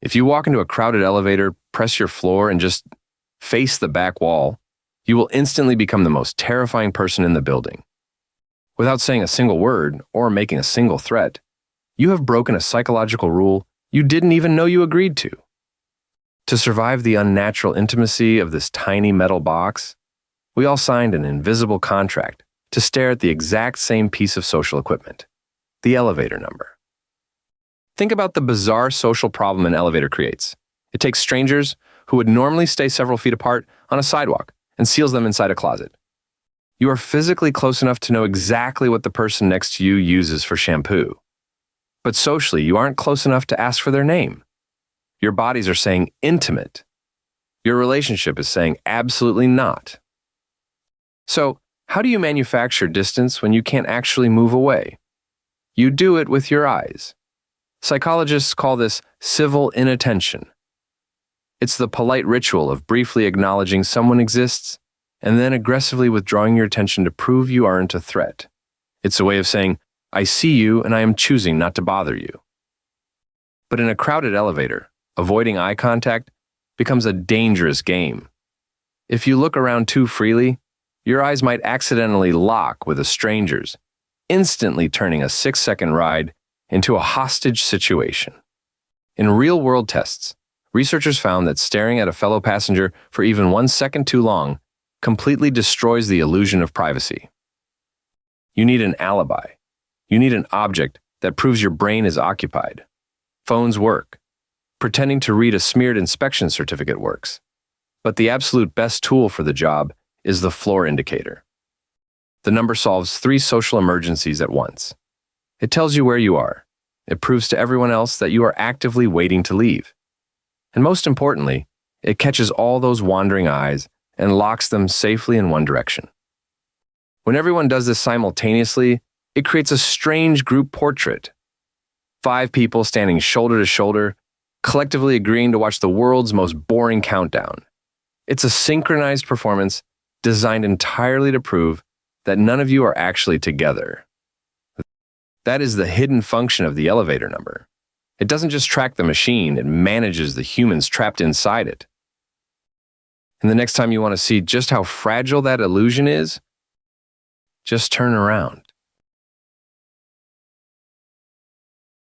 If you walk into a crowded elevator, press your floor, and just face the back wall, you will instantly become the most terrifying person in the building. Without saying a single word or making a single threat, you have broken a psychological rule you didn't even know you agreed to. To survive the unnatural intimacy of this tiny metal box, we all signed an invisible contract to stare at the exact same piece of social equipment, the elevator number. Think about the bizarre social problem an elevator creates. It takes strangers who would normally stay several feet apart on a sidewalk and seals them inside a closet. You are physically close enough to know exactly what the person next to you uses for shampoo. But socially, you aren't close enough to ask for their name. Your bodies are saying intimate. Your relationship is saying absolutely not. So, how do you manufacture distance when you can't actually move away? You do it with your eyes. Psychologists call this civil inattention. It's the polite ritual of briefly acknowledging someone exists and then aggressively withdrawing your attention to prove you aren't a threat. It's a way of saying, I see you and I am choosing not to bother you. But in a crowded elevator, avoiding eye contact becomes a dangerous game. If you look around too freely, your eyes might accidentally lock with a stranger's, instantly turning a 6-second ride into a hostage situation. In real-world tests, researchers found that staring at a fellow passenger for even 1 second too long completely destroys the illusion of privacy. You need an alibi. You need an object that proves your brain is occupied. Phones work. Pretending to read a smeared inspection certificate works. But the absolute best tool for the job is the floor indicator. The number solves 3 social emergencies at once. It tells you where you are. It proves to everyone else that you are actively waiting to leave. And most importantly, it catches all those wandering eyes and locks them safely in one direction. When everyone does this simultaneously, it creates a strange group portrait. 5 people standing shoulder to shoulder, collectively agreeing to watch the world's most boring countdown. It's a synchronized performance designed entirely to prove that none of you are actually together. That is the hidden function of the elevator number. It doesn't just track the machine, it manages the humans trapped inside it. And the next time you want to see just how fragile that illusion is, just turn around.